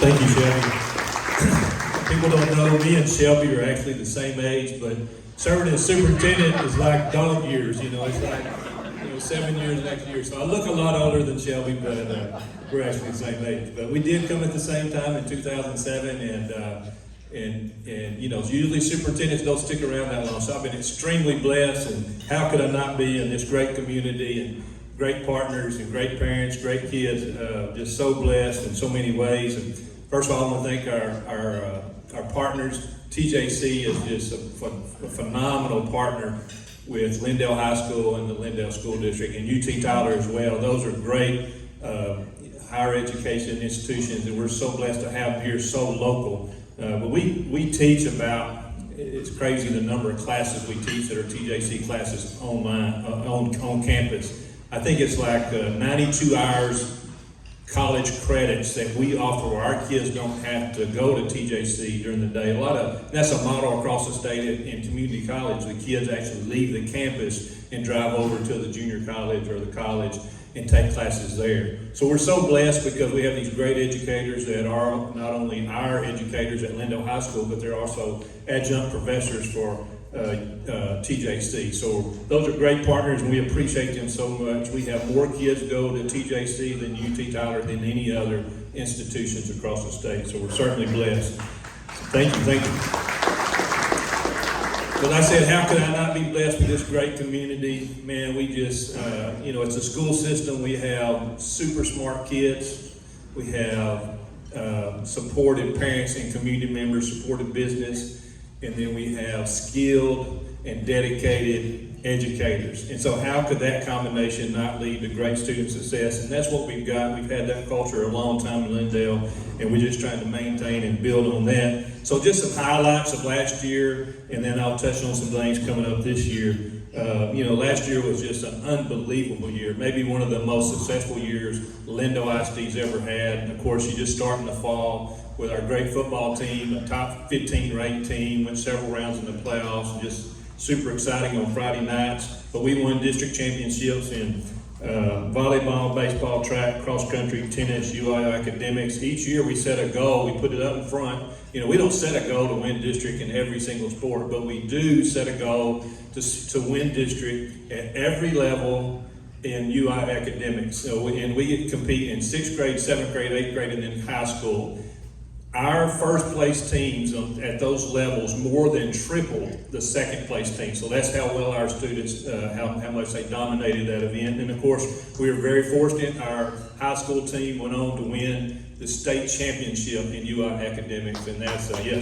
Thank you, Shelby. People don't know, me and Shelby are actually the same age, but serving as superintendent is like dog years, it's like 7 years next year. So I look a lot older than Shelby, but we're actually the same age. But we did come at the same time in 2007, and usually superintendents don't stick around that long. So I've been extremely blessed, and how could I not be in this great community and great partners and great parents, great kids, just so blessed in so many ways. And first of all, I want to thank our partners. TJC is just a phenomenal partner with Lindale High School and the Lindale School District, and UT Tyler as well. Those are great higher education institutions, and we're so blessed to have them here so local. But we teach about, it's crazy the number of classes we teach that are TJC classes online, on campus. I think it's like 92 hours college credits that we offer where our kids don't have to go to TJC during the day. That's a model across the state in community college. The kids actually leave the campus and drive over to the junior college or the college and take classes there. So we're so blessed because we have these great educators that are not only our educators at Lindale High School, but they're also adjunct professors for TJC. So those are great partners, and we appreciate them so much. We have more kids go to TJC than UT Tyler than any other institutions across the state. So we're certainly blessed. Thank you. But I said, how could I not be blessed with this great community? Man, we just, it's a school system. We have super smart kids. We have supported parents and community members, supported business. And then we have skilled and dedicated educators. And so how could that combination not lead to great student success? And that's what we've got. We've had that culture a long time in Lindale, and we're just trying to maintain and build on that. So just some highlights of last year, and then I'll touch on some things coming up this year. Last year was just an unbelievable year, maybe one of the most successful years Lindale ISD's ever had. And of course, you just start in the fall with our great football team, a top 15 ranked team, went several rounds in the playoffs, and just super exciting on Friday nights. But we won district championships in volleyball, baseball, track, cross country, tennis, UI academics. Each year we set a goal, we put it up in front. We don't set a goal to win district in every single sport, but we do set a goal to win district at every level in UI academics. And we compete in 6th grade, 7th grade, 8th grade, and then high school. Our first place teams at those levels more than tripled the second place team. So that's how well our students, how much they dominated that event. And of course, we were very fortunate. Our high school team went on to win the state championship in UI academics. And that's, thank you.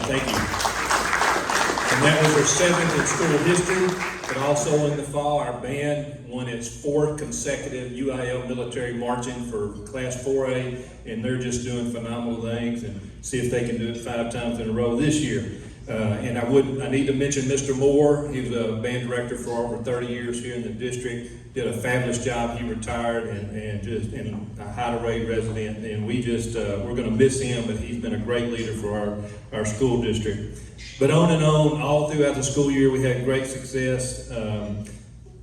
And that was their 7th in school history. But also in the fall, our band won its 4th consecutive UIL military marching for Class 4A, and they're just doing phenomenal things, and see if they can do it 5 times in a row this year. And I need to mention Mr. Moore. He was a band director for over 30 years here in the district. Did a fabulous job. He retired and just a high-rate resident, and we're going to miss him, but he's been a great leader for our school district. But on and on, all throughout the school year, we had great success.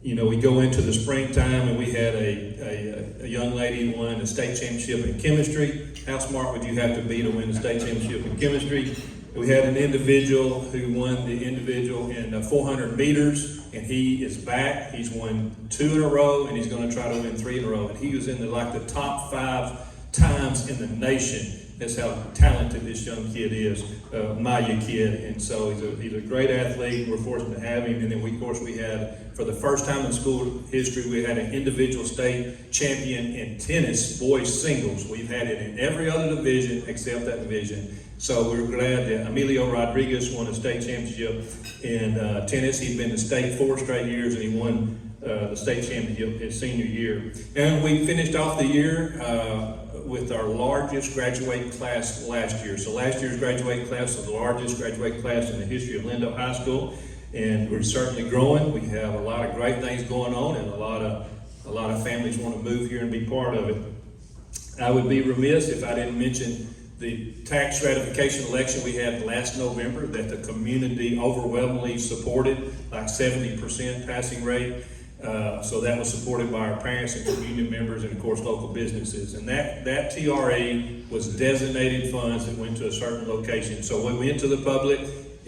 We go into the springtime, and we had a young lady who won the state championship in chemistry. How smart would you have to be to win the state championship in chemistry? We had an individual who won the individual in 400 meters, and he is back. He's won 2 in a row, and he's going to try to win 3 in a row. And he was in the top 5 times in the nation. That's how talented this young kid is, Maya kid. And so he's a great athlete. We're fortunate to have him. And then we had, for the first time in school history, we had an individual state champion in tennis, boys singles. We've had it in every other division except that division. So we're glad that Emilio Rodriguez won a state championship in tennis. He'd been to state 4 straight years, and he won the state championship his senior year. And we finished off the year with our largest graduating class last year. So last year's graduating class was the largest graduating class in the history of Lindale High School, and we're certainly growing. We have a lot of great things going on, and a lot of families want to move here and be part of it. I would be remiss if I didn't mention the tax ratification election we had last November that the community overwhelmingly supported, like 70% passing rate. So that was supported by our parents and community members and, of course, local businesses. And that TRA was designated funds that went to a certain location. So we went to the public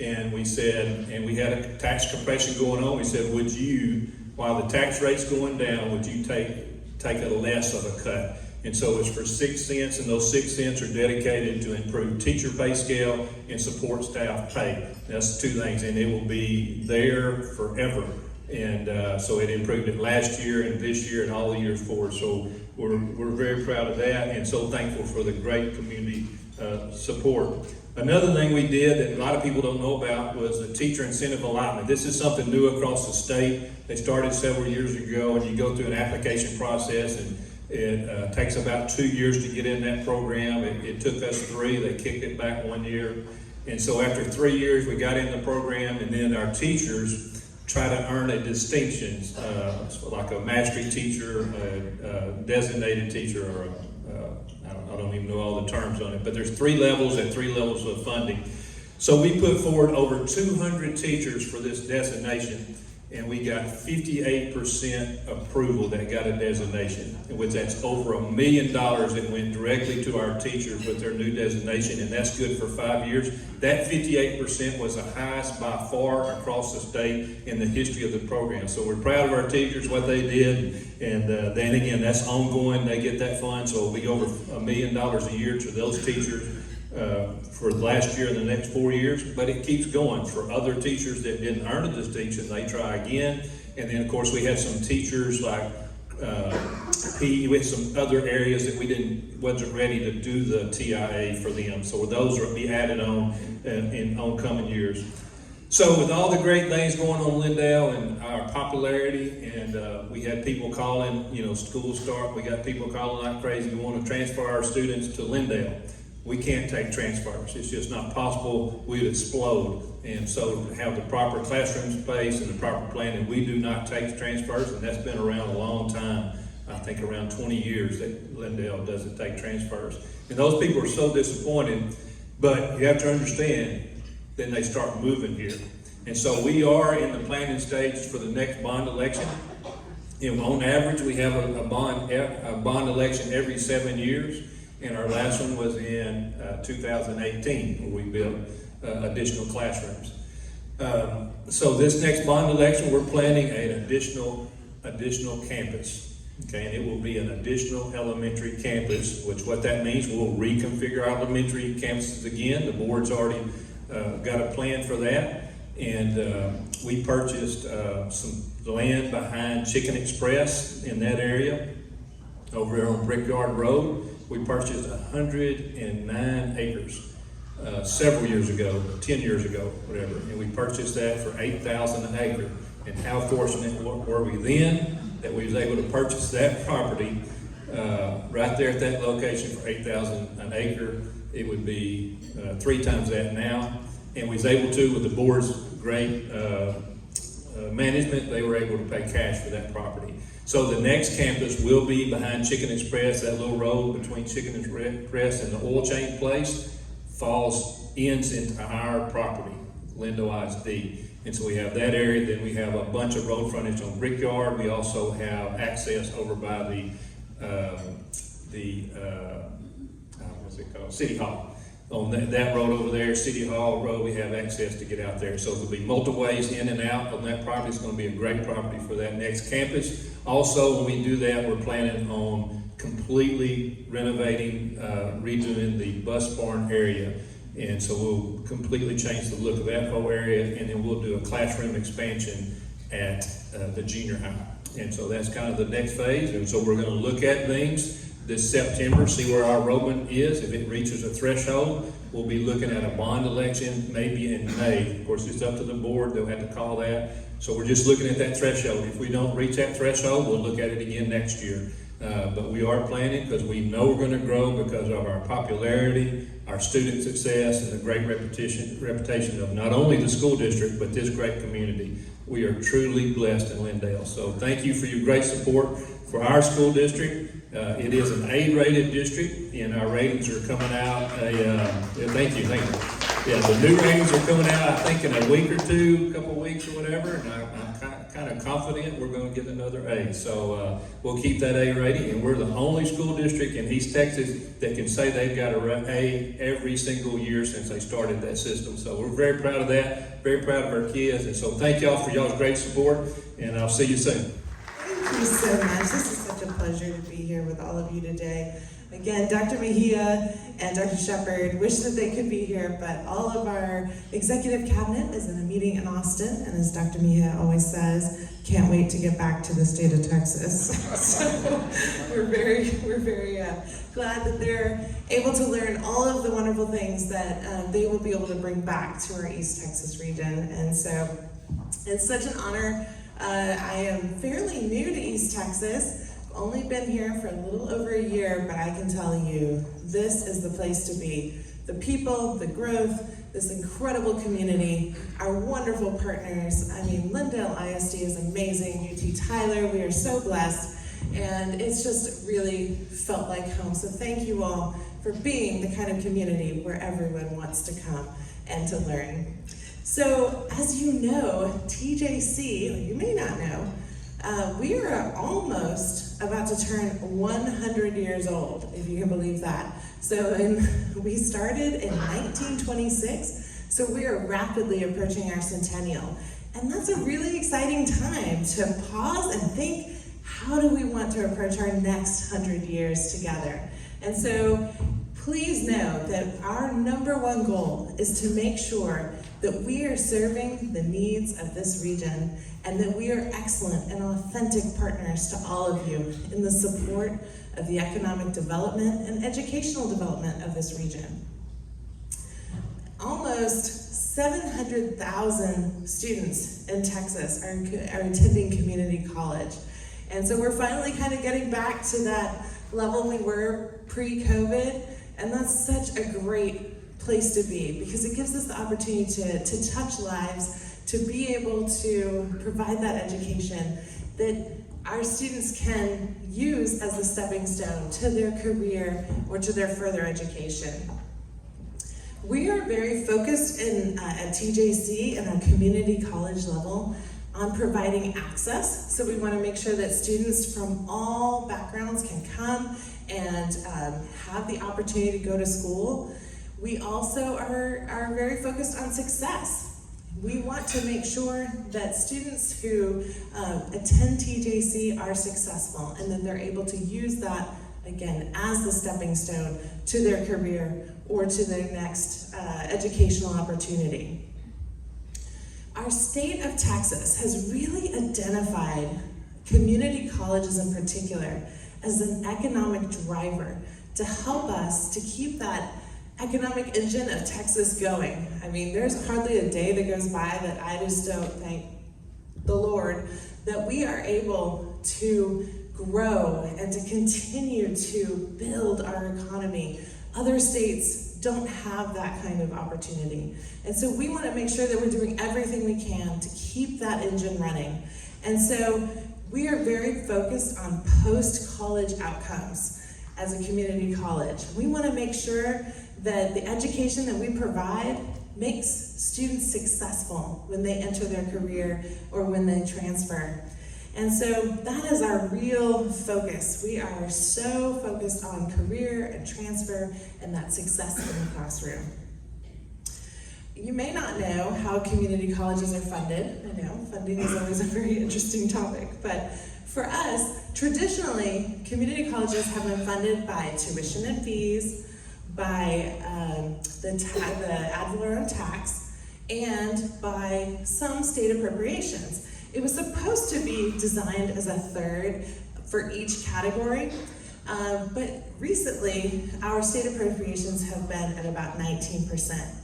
and we said, and we had a tax compression going on, we said, would you, while the tax rate's going down, would you take a less of a cut? And so it's for 6 cents, and those 6 cents are dedicated to improve teacher pay scale and support staff pay. That's 2 things, and it will be there forever. And so it improved it last year and this year and all the years forward. So we're very proud of that and so thankful for the great community support. Another thing we did that a lot of people don't know about was the teacher incentive allotment. This is something new across the state. They started several years ago, and you go through an application process, and it takes about 2 years to get in that program. It took us 3. They kicked it back 1 year. And so after 3 years, we got in the program, and then our teachers try to earn a distinction, like a mastery teacher, a designated teacher, or I don't even know all the terms on it, but there's 3 levels and 3 levels of funding. So we put forward over 200 teachers for this designation, and we got 58% approval that got a designation, which that's over $1 million that went directly to our teachers with their new designation, and that's good for 5 years. That 58% was the highest by far across the state in the history of the program. So we're proud of our teachers, what they did, and then again, that's ongoing. They get that fund, so it'll be over $1 million a year to those teachers for last year and the next 4 years, but it keeps going for other teachers that didn't earn a distinction. They try again, and then of course we had some teachers like PE with some other areas that we wasn't ready to do the TIA for them. So those will be added on in oncoming years. So with all the great things going on in Lindale and our popularity, and we had people calling, school start, we got people calling like crazy. We want to transfer our students to Lindale. We can't take transfers. It's just not possible. We'd explode. And so to have the proper classroom space and the proper planning, we do not take transfers, and that's been around a long time. I think around 20 years that Lindale doesn't take transfers. And those people are so disappointed, but you have to understand, then they start moving here. And so we are in the planning stage for the next bond election. And on average, we have a bond election every 7 years. And our last one was in 2018, where we built additional classrooms. So this next bond election, we're planning an additional campus. Okay, and it will be an additional elementary campus, which what that means, we'll reconfigure our elementary campuses again. The board's already got a plan for that. And we purchased some land behind Chicken Express in that area, over there on Brickyard Road. We purchased 109 acres several years ago, 10 years ago, whatever, and we purchased that for $8,000 an acre. And how fortunate were we then that we was able to purchase that property right there at that location for $8,000 an acre. It would be 3 times that now, and we was able to, with the board's great management, they were able to pay cash for that property. So the next campus will be behind Chicken Express. That little road between Chicken Express and the oil change place ends into our property, Lindale ISD. And so we have that area. Then we have a bunch of road frontage on Brickyard. We also have access over by what's it called? City Hall. On that road over there, City Hall Road, we have access to get out there. So there'll be multiple ways in and out on that property. It's going to be a great property for that next campus. Also, when we do that, we're planning on completely renovating, redoing the bus barn area. And so we'll completely change the look of that whole area, and then we'll do a classroom expansion at the junior high. And so that's kind of the next phase. And so we're going to look at things this September, see where our enrollment is. If it reaches a threshold, we'll be looking at a bond election maybe in May. Of course, it's up to the board. They'll have to call that. So we're just looking at that threshold. If we don't reach that threshold, we'll look at it again next year. But we are planning because we know we're going to grow because of our popularity, our student success, and the great reputation of not only the school district, but this great community. We are truly blessed in Lindale. So thank you for your great support for our school district. It is an A-rated district, and our ratings are coming out. Thank you. Yeah, the new ratings are coming out, I think, in a week or two, a couple of weeks or whatever, and I'm kind of confident we're going to get another A. So we'll keep that A rating, and we're the only school district in East Texas that can say they've got an A every single year since they started that system. So we're very proud of that, very proud of our kids, and so thank y'all for y'all's great support, and I'll see you soon. Thank you so much. This is such a pleasure to be here with all of you today. Again, Dr. Mejia and Dr. Shepard wish that they could be here, but all of our executive cabinet is in a meeting in Austin, and as Dr. Mejia always says, can't wait to get back to the state of Texas. So we're very glad that they're able to learn all of the wonderful things that they will be able to bring back to our East Texas region. And so it's such an honor. I am fairly new to East Texas. Only been here for a little over a year, but I can tell you, this is the place to be. The people, the growth, this incredible community, our wonderful partners. I mean, Lindale ISD is amazing, UT Tyler, we are so blessed, and it's just really felt like home. So thank you all for being the kind of community where everyone wants to come and to learn. So, as you know, TJC, or you may not know, we are almost about to turn 100 years old, if you can believe that. So we started in 1926, so we are rapidly approaching our centennial. And that's a really exciting time to pause and think, how do we want to approach our next 100 years together? And so please know that our #1 goal is to make sure that we are serving the needs of this region and that we are excellent and authentic partners to all of you in the support of the economic development and educational development of this region. Almost 700,000 students in Texas are attending community college. And so we're finally kind of getting back to that level we were pre-COVID, and that's such a great place to be because it gives us the opportunity to touch lives, to be able to provide that education that our students can use as a stepping stone to their career or to their further education. We are very focused at TJC and our community college level on providing access. So we want to make sure that students from all backgrounds can come and have the opportunity to go to school. We also are very focused on success. We want to make sure that students who attend TJC are successful and that they're able to use that, again, as the stepping stone to their career or to their next educational opportunity. Our state of Texas has really identified community colleges in particular as an economic driver to help us to keep that economic engine of Texas going. I mean, there's hardly a day that goes by that I just don't thank the Lord that we are able to grow and to continue to build our economy. Other states don't have that kind of opportunity. And so we want to make sure that we're doing everything we can to keep that engine running. And so we are very focused on post-college outcomes as a community college. We want to make sure that the education that we provide makes students successful when they enter their career or when they transfer. And so that is our real focus. We are so focused on career and transfer and that success in the classroom. You may not know how community colleges are funded. I know, funding is always a very interesting topic, but for us, traditionally, community colleges have been funded by tuition and fees, by the ad valorem tax, and by some state appropriations. It was supposed to be designed as a third for each category, but recently our state appropriations have been at about 19%.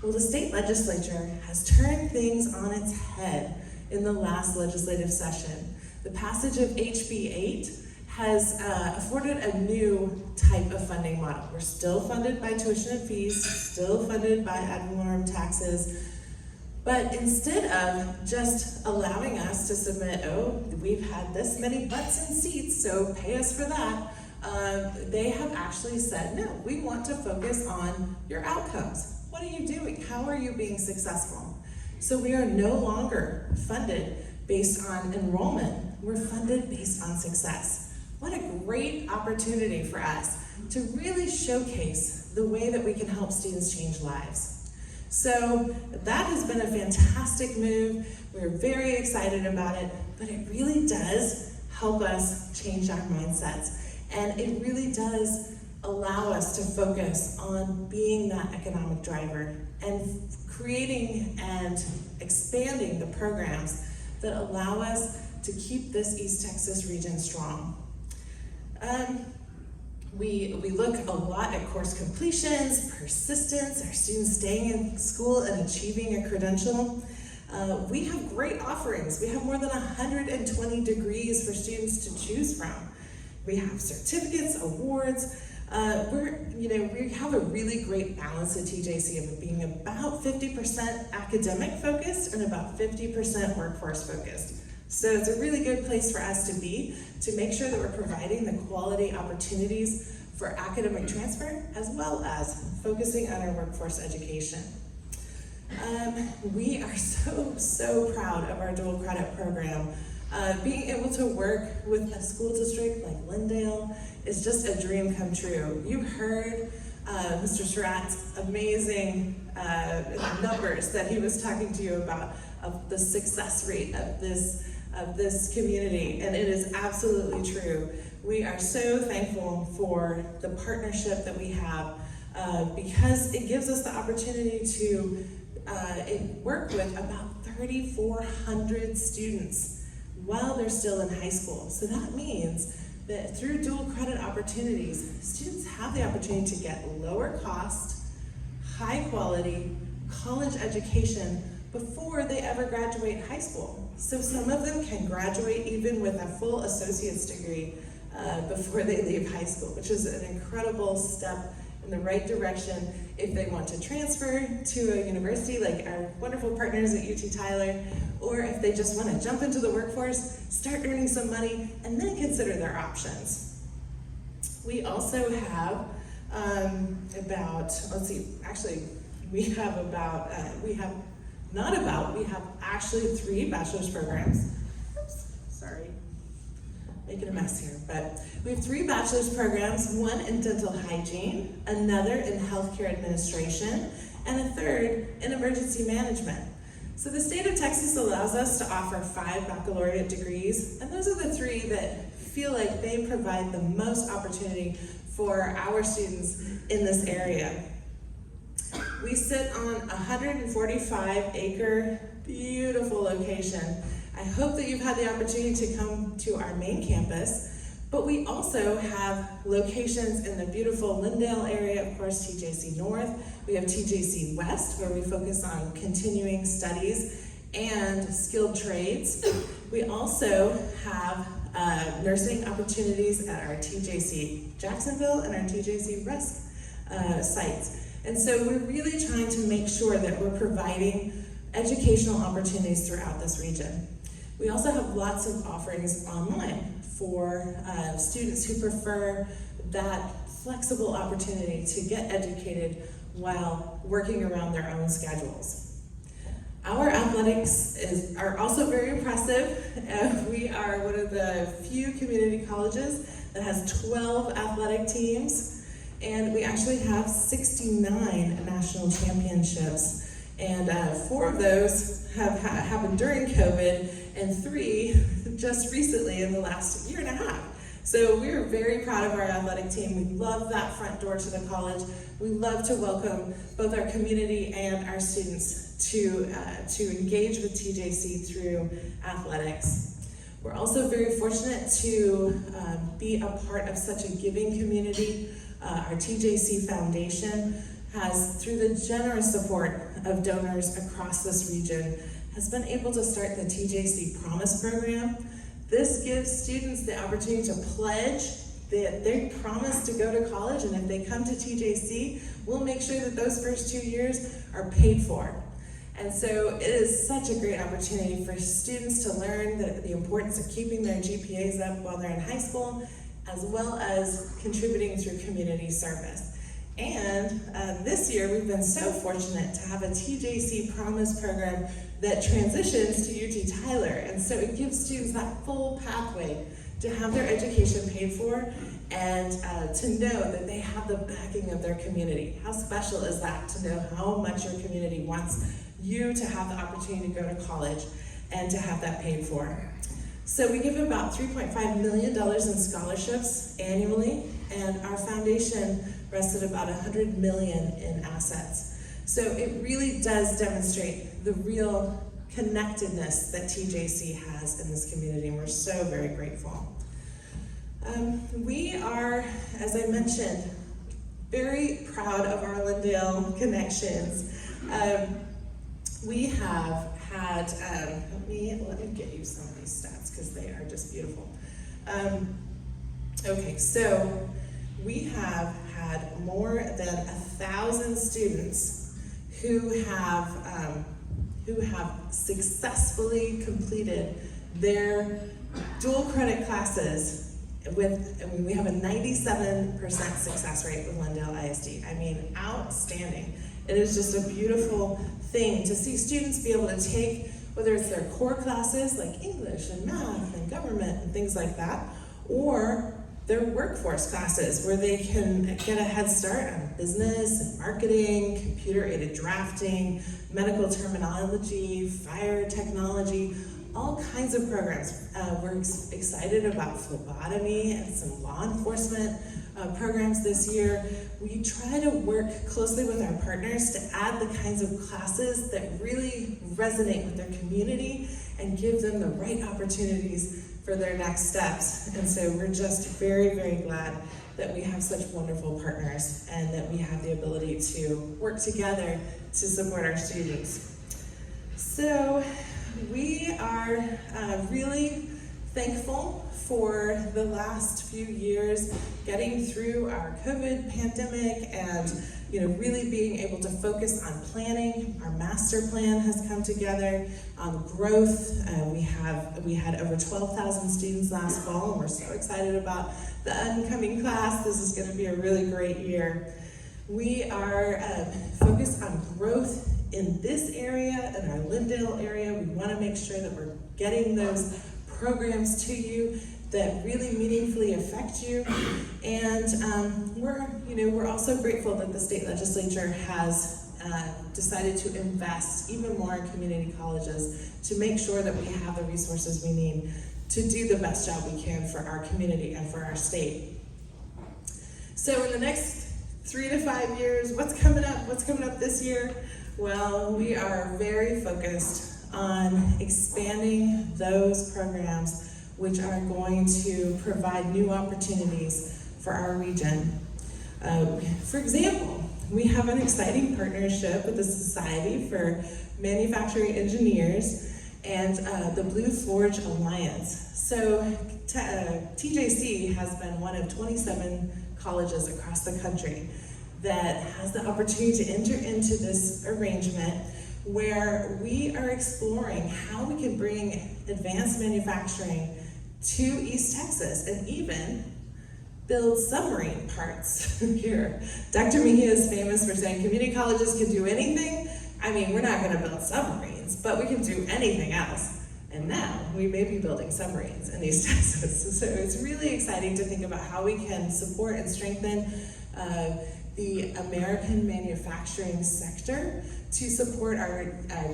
Well, the state legislature has turned things on its head in the last legislative session. The passage of HB 8 has afforded a new type of funding model. We're still funded by tuition and fees, still funded by ad valorem taxes, but instead of just allowing us to submit, oh, we've had this many butts in seats, so pay us for that, they have actually said, no, we want to focus on your outcomes. What are you doing? How are you being successful? So we are no longer funded based on enrollment. We're funded based on success. What a great opportunity for us to really showcase the way that we can help students change lives. So that has been a fantastic move. We're very excited about it, but it really does help us change our mindsets. And it really does allow us to focus on being that economic driver and creating and expanding the programs that allow us to keep this East Texas region strong. We look a lot at course completions, persistence, our students staying in school and achieving a credential. We have great offerings. We have more than 120 degrees for students to choose from. We have certificates, awards. We have a really great balance at TJC of it being about 50% academic focused and about 50% workforce focused. So it's a really good place for us to be, to make sure that we're providing the quality opportunities for academic transfer, as well as focusing on our workforce education. We are so proud of our dual credit program. Being able to work with a school district like Lindale is just a dream come true. You heard Mr. Surratt's amazing numbers that he was talking to you about of the success rate of this community, and it is absolutely true. We are so thankful for the partnership that we have because it gives us the opportunity to work with about 3,400 students while they're still in high school. So that means that through dual credit opportunities, students have the opportunity to get lower cost, high quality college education before they ever graduate high school. So some of them can graduate even with a full associate's degree before they leave high school, which is an incredible step in the right direction if they want to transfer to a university like our wonderful partners at UT Tyler, or if they just want to jump into the workforce, start earning some money, and then consider their options. We also have we have actually 3 bachelor's programs. Oops, sorry. Making a mess here, but we have 3 bachelor's programs, one in dental hygiene, another in healthcare administration, and a third in emergency management. So the state of Texas allows us to offer 5 baccalaureate degrees, and those are the 3 that feel like they provide the most opportunity for our students in this area. We sit on a 145-acre, beautiful location. I hope that you've had the opportunity to come to our main campus, but we also have locations in the beautiful Lindale area, of course, TJC North. We have TJC West, where we focus on continuing studies and skilled trades. We also have nursing opportunities at our TJC Jacksonville and our TJC Rusk sites. And so we're really trying to make sure that we're providing educational opportunities throughout this region. We also have lots of offerings online for students who prefer that flexible opportunity to get educated while working around their own schedules. Our athletics are also very impressive. We are one of the few community colleges that has 12 athletic teams, and we actually have 69 national championships. And 4 of those have happened during COVID, and 3 just recently in the last year and a half. So we're very proud of our athletic team. We love that front door to the college. We love to welcome both our community and our students to engage with TJC through athletics. We're also very fortunate to be a part of such a giving community. Our TJC Foundation has, through the generous support of donors across this region, has been able to start the TJC Promise program. This gives students the opportunity to pledge that they promise to go to college, and if they come to TJC, we'll make sure that those first 2 years are paid for. And so it is such a great opportunity for students to learn the importance of keeping their GPAs up while they're in high school, as well as contributing through community service. And this year, we've been so fortunate to have a TJC Promise program that transitions to UT Tyler. And so it gives students that full pathway to have their education paid for and to know that they have the backing of their community. How special is that to know how much your community wants you to have the opportunity to go to college and to have that paid for? So we give about $3.5 million in scholarships annually, and our foundation rests at about $100 million in assets. So it really does demonstrate the real connectedness that TJC has in this community, and we're so very grateful. We are, as I mentioned, very proud of our Lindale connections. We have had, let me get you some of these stats because they are just beautiful. Okay, so we have had more than 1,000 students who have successfully completed their dual credit classes we have a 97% success rate with Lindale ISD. I mean, outstanding. It is just a beautiful thing to see students be able to take, whether it's their core classes like English and math and government and things like that, or their workforce classes where they can get a head start on business and marketing, computer-aided drafting, medical terminology, fire technology, all kinds of programs. We're excited about phlebotomy and some law enforcement programs this year. We try to work closely with our partners to add the kinds of classes that really resonate with their community and give them the right opportunities for their next steps. And so we're just very, very glad that we have such wonderful partners and that we have the ability to work together to support our students. So we are really thankful for the last few years getting through our COVID pandemic and really being able to focus on planning. Our master plan has come together on growth. We had over 12,000 students last fall, and we're so excited about the upcoming class. This is going to be a really great year. We are focused on growth in this area, in our Lindale area. We want to make sure that we're getting those programs to you that really meaningfully affect you. And we're also grateful that the state legislature has decided to invest even more in community colleges to make sure that we have the resources we need to do the best job we can for our community and for our state. So in the next 3 to 5 years, what's coming up? What's coming up this year? Well, we are very focused on expanding those programs which are going to provide new opportunities for our region. For example, we have an exciting partnership with the Society for Manufacturing Engineers and the Blue Forge Alliance. So TJC has been one of 27 colleges across the country that has the opportunity to enter into this arrangement where we are exploring how we can bring advanced manufacturing to East Texas and even build submarine parts here. Dr. Mejia is famous for saying community colleges can do anything. I mean, we're not gonna build submarines, but we can do anything else. And now we may be building submarines in East Texas. So it's really exciting to think about how we can support and strengthen the American manufacturing sector to support our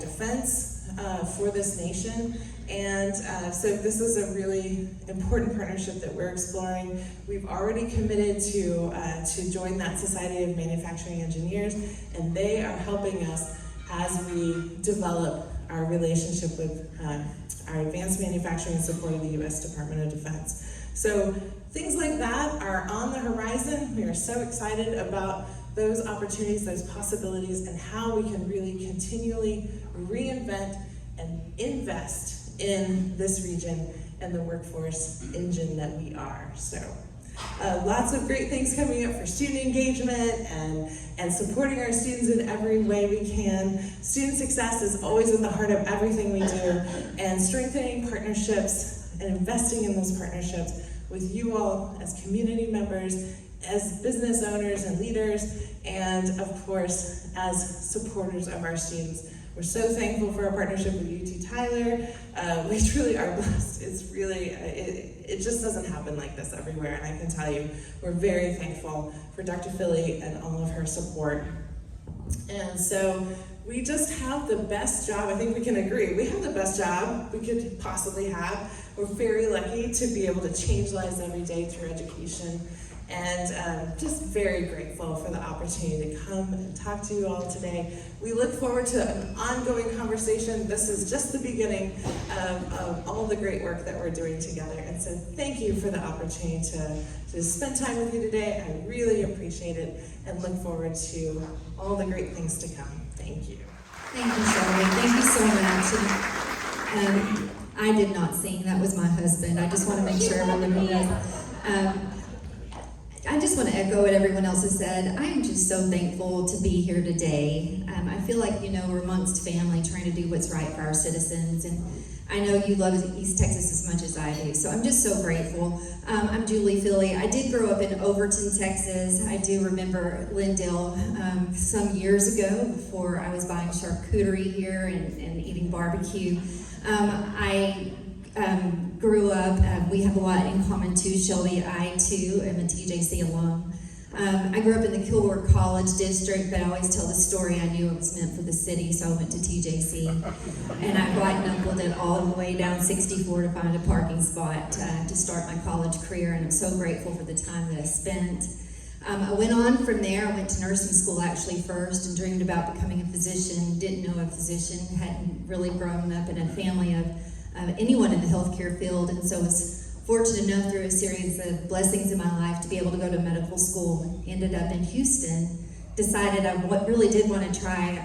defense for this nation. And so this is a really important partnership that we're exploring. We've already committed to join that Society of Manufacturing Engineers, and they are helping us as we develop our relationship with our advanced manufacturing in support of the U.S. Department of Defense. So things like that are on the horizon. We are so excited about those opportunities, those possibilities, and how we can really continually reinvent and invest in this region and the workforce engine that we are. So lots of great things coming up for student engagement and supporting our students in every way we can. Student success is always at the heart of everything we do, and strengthening partnerships and investing in those partnerships with you all as community members as business owners and leaders, and of course, as supporters of our students. We're so thankful for our partnership with UT Tyler. We truly are blessed. It's really, it just doesn't happen like this everywhere, and I can tell you, we're very thankful for Dr. Philley and all of her support. And so we just have the best job. I think we can agree. We have the best job we could possibly have. We're very lucky to be able to change lives every day through education, and just very grateful for the opportunity to come and talk to you all today. We look forward to an ongoing conversation. This is just the beginning of all the great work that we're doing together. And so thank you for the opportunity to spend time with you today. I really appreciate it and look forward to all the great things to come. Thank you. Thank you, Shirley. Thank you so much. And, I did not sing. That was my husband. I just want to make sure everyone knows. I just want to echo what everyone else has said. I am just so thankful to be here today. I feel like, we're amongst family trying to do what's right for our citizens. And I know you love East Texas as much as I do. So I'm just so grateful. I'm Julie Philley. I did grow up in Overton, Texas. I do remember Lindale some years ago before I was buying charcuterie here and eating barbecue. I grew up, we have a lot in common too, Shelby. I too am a TJC alum. I grew up in the Kilgore College District, but I always tell the story, I knew it was meant for the city, so I went to TJC. And I white knuckled it all the way down 64 to find a parking spot to start my college career, and I'm so grateful for the time that I spent. I went on from there. I went to nursing school actually first and dreamed about becoming a physician. Didn't know a physician, hadn't really grown up in a family of anyone in the healthcare field, and so was fortunate enough through a series of blessings in my life to be able to go to medical school. Ended up in Houston, decided I really did want to try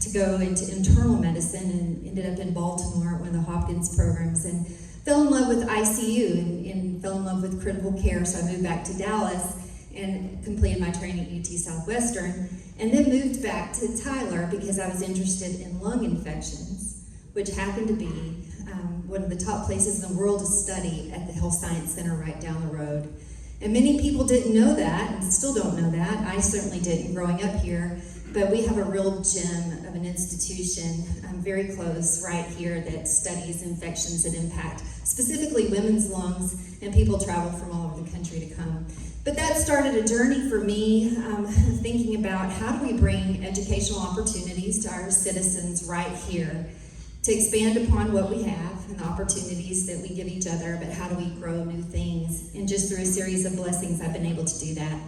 to go into internal medicine, and ended up in Baltimore at one of the Hopkins programs, and fell in love with ICU and fell in love with critical care, so I moved back to Dallas and completed my training at UT Southwestern, and then moved back to Tyler because I was interested in lung infections, which happened to be one of the top places in the world to study at the Health Science Center right down the road. And many people didn't know that, and still don't know that. I certainly didn't growing up here, but we have a real gem of an institution very close right here that studies infections that impact specifically women's lungs, and people travel from all over the country to come. But that started a journey for me, thinking about how do we bring educational opportunities to our citizens right here to expand upon what we have and the opportunities that we give each other, but how do we grow new things? And just through a series of blessings, I've been able to do that.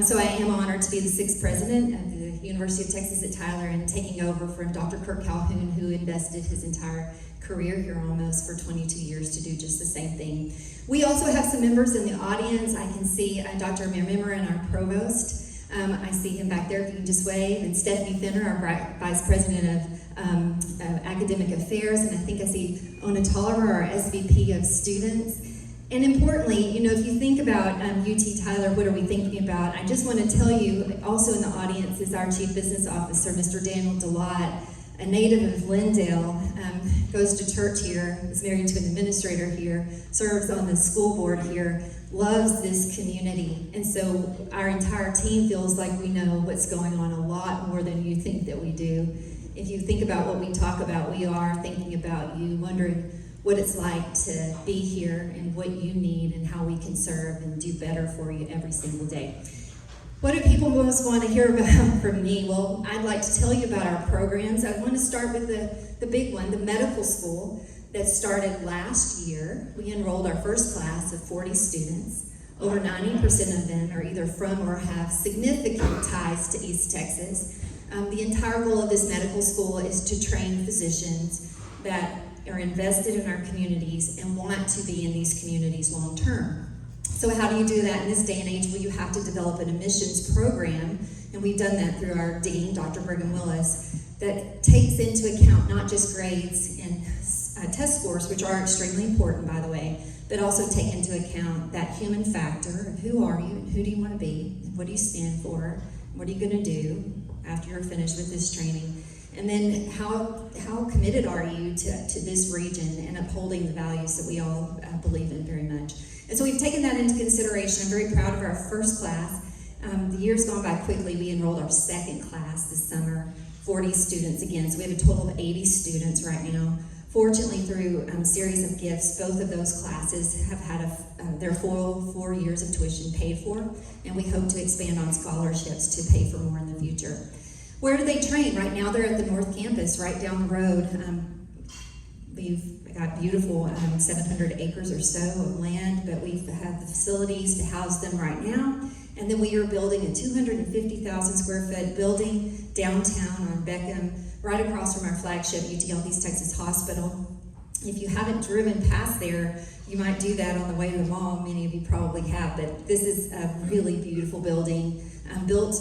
So I am honored to be the 6th president of the University of Texas at Tyler and taking over from Dr. Kirk Calhoun, who invested his entire career here almost for 22 years to do just the same thing. We also have some members in the audience. I can see Dr. Amir Mimran, our provost. I see him back there if you can just wave. And Stephanie Finner, our vice president of academic affairs. And I think I see Ona Tolliver, our SVP of students. And importantly, if you think about UT Tyler, what are we thinking about? I just want to tell you, also in the audience is our Chief Business Officer, Mr. Daniel DeLotte, a native of Lindale, goes to church here, is married to an administrator here, serves on the school board here, loves this community. And so our entire team feels like we know what's going on a lot more than you think that we do. If you think about what we talk about, we are thinking about you, wondering what it's like to be here and what you need and how we can serve and do better for you every single day. What do people most want to hear about from me? Well, I'd like to tell you about our programs. I want to start with the big one, the medical school that started last year. We enrolled our first class of 40 students. Over 90% of them are either from or have significant ties to East Texas. The entire goal of this medical school is to train physicians that are invested in our communities and want to be in these communities long term. So how do you do that in this day and age? Well, you have to develop an admissions program, and we've done that through our dean, Dr. Brigham Willis, that takes into account not just grades and test scores, which are extremely important, by the way, but also take into account that human factor of who are you and who do you want to be, and what do you stand for, and what are you going to do after you're finished with this training. And then how committed are you to this region and upholding the values that we all believe in very much. And so we've taken that into consideration. I'm very proud of our first class. The year's gone by quickly. We enrolled our second class this summer, 40 students again. So we have a total of 80 students right now. Fortunately, through a series of gifts, both of those classes have had their full 4 years of tuition paid for, and we hope to expand on scholarships to pay for more in the future. Where do they train? Right now they're at the North Campus, right down the road. We've got beautiful 700 acres or so of land, but we have the facilities to house them right now. And then we are building a 250,000 square foot building downtown on Beckham, right across from our flagship UT East Texas Hospital. If you haven't driven past there, you might do that on the way to the mall. Many of you probably have, but this is a really beautiful building built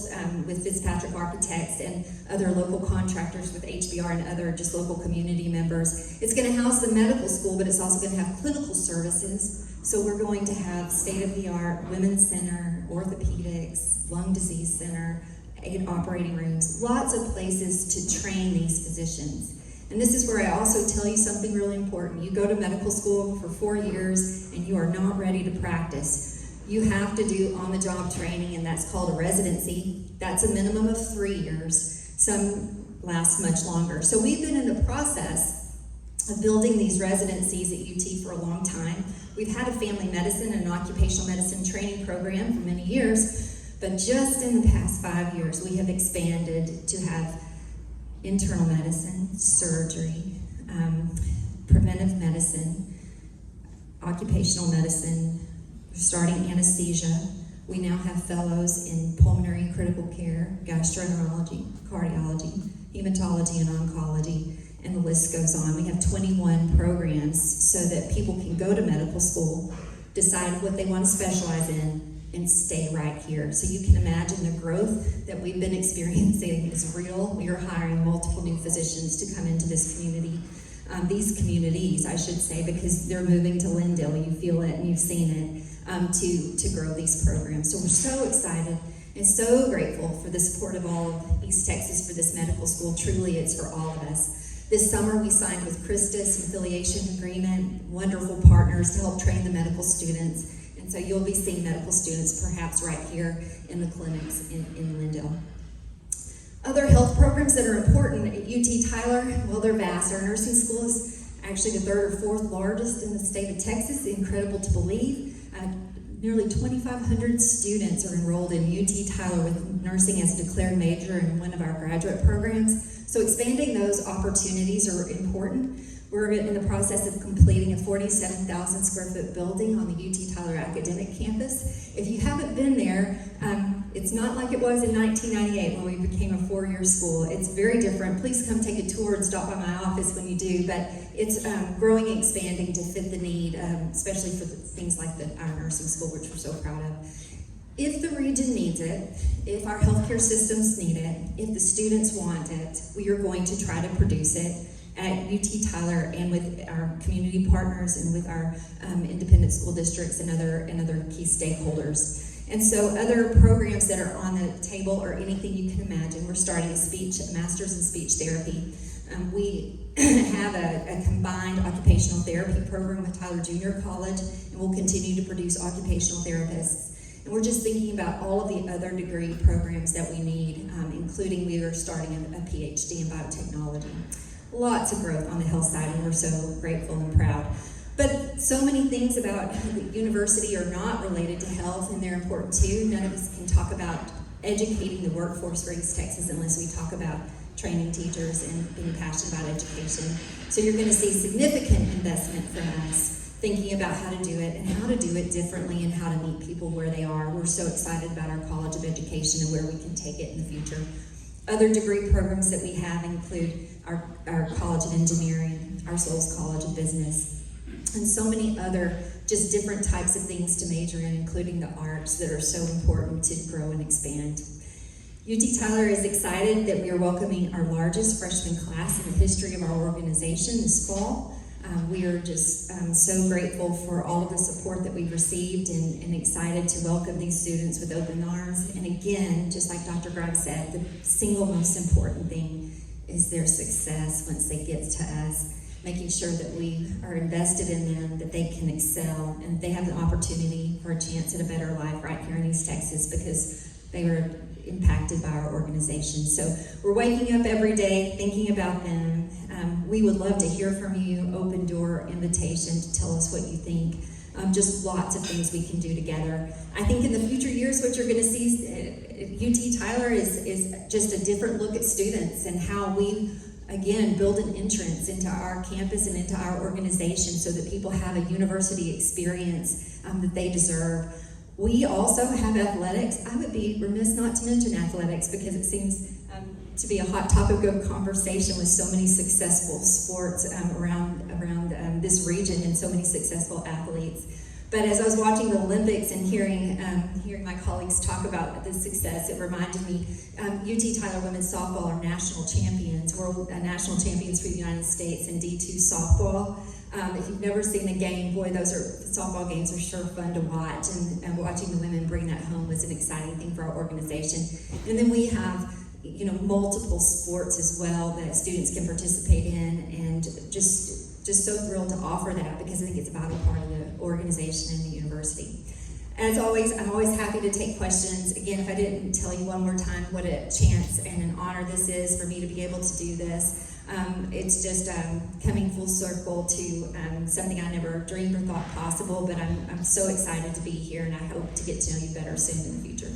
with Fitzpatrick Architects and other local contractors with HBR and other just local community members. It's going to house the medical school, but it's also going to have clinical services. So we're going to have state-of-the-art women's center, orthopedics, lung disease center, 8 operating rooms, lots of places to train these physicians. And this is where I also tell you something really important. You go to medical school for 4 years and you are not ready to practice. You have to do on-the-job training, and that's called a residency. That's a minimum of 3 years. Some last much longer. So we've been in the process of building these residencies at UT for a long time. We've had a family medicine and an occupational medicine training program for many years, but just in the past 5 years, we have expanded to have internal medicine, surgery, preventive medicine, occupational medicine. We're starting anesthesia. We now have fellows in pulmonary and critical care, gastroenterology, cardiology, hematology, and oncology, and the list goes on. We have 21 programs so that people can go to medical school, decide what they want to specialize in, and stay right here. So you can imagine the growth that we've been experiencing is real. We are hiring multiple new physicians to come into this community. These communities, I should say, because they're moving to Lindale, you feel it and you've seen it, to grow these programs. So we're so excited and so grateful for the support of all of East Texas for this medical school. Truly, it's for all of us. This summer, we signed with Christus, an affiliation agreement, wonderful partners to help train the medical students. And so you'll be seeing medical students perhaps right here in the clinics in Lindale. Other health programs that are important at UT Tyler, well, they're vast. Our nursing school is actually the 3rd or 4th largest in the state of Texas, incredible to believe. Nearly 2,500 students are enrolled in UT Tyler with nursing as a declared major in one of our graduate programs. So expanding those opportunities are important. We're in the process of completing a 47,000 square foot building on the UT Tyler academic campus. If you haven't been there, it's not like it was in 1998 when we became a 4-year school. It's very different. Please come take a tour and stop by my office when you do, but it's growing and expanding to fit the need, especially for things like our nursing school, which we're so proud of. If the region needs it, if our healthcare systems need it, if the students want it, we are going to try to produce it at UT Tyler and with our community partners and with our independent school districts and other key stakeholders. And so other programs that are on the table or anything you can imagine, we're starting a master's in speech therapy. We have a combined occupational therapy program with Tyler Junior College, and we'll continue to produce occupational therapists. And we're just thinking about all of the other degree programs that we need, including we are starting a PhD in biotechnology. Lots of growth on the health side, and we're so grateful and proud. But so many things about the university are not related to health, and they're important too. None of us can talk about educating the workforce for East Texas unless we talk about training teachers and being passionate about education. So you're going to see significant investment from us thinking about how to do it and how to do it differently and how to meet people where they are. We're so excited about our College of Education and where we can take it in the future. Other degree programs that we have include our College of Engineering, our Souls College of Business, and so many other just different types of things to major in, including the arts that are so important to grow and expand. UT Tyler is excited that we are welcoming our largest freshman class in the history of our organization this fall. We are just so grateful for all of the support that we've received and excited to welcome these students with open arms. And again, just like Dr. Grimes said, the single most important thing is their success once they get to us. making sure that we are invested in them, that they can excel, and they have the opportunity for a chance at a better life right here in East Texas because they were impacted by our organization. So we're waking up every day thinking about them. We would love to hear from you, open door invitation to tell us what you think. Just lots of things we can do together. I think in the future years, what you're going to see at UT Tyler is just a different look at students and how we, again, build an entrance into our campus and into our organization so that people have a university experience that they deserve. We also have athletics. I would be remiss not to mention athletics because it seems to be a hot topic of conversation with so many successful sports around this region and so many successful athletes. But as I was watching the Olympics and hearing my colleagues talk about the success, it reminded me, UT Tyler women's softball are national champions, world national champions for the United States in D2 softball. If you've never seen a game, boy, softball games are sure fun to watch, and watching the women bring that home was an exciting thing for our organization. And then we have multiple sports as well that students can participate in, and just so thrilled to offer that because I think it's a vital part of the organization and the university. As always, I'm always happy to take questions. Again, if I didn't tell you one more time what a chance and an honor this is for me to be able to do this. It's just coming full circle to something I never dreamed or thought possible, but I'm so excited to be here, and I hope to get to know you better soon in the future.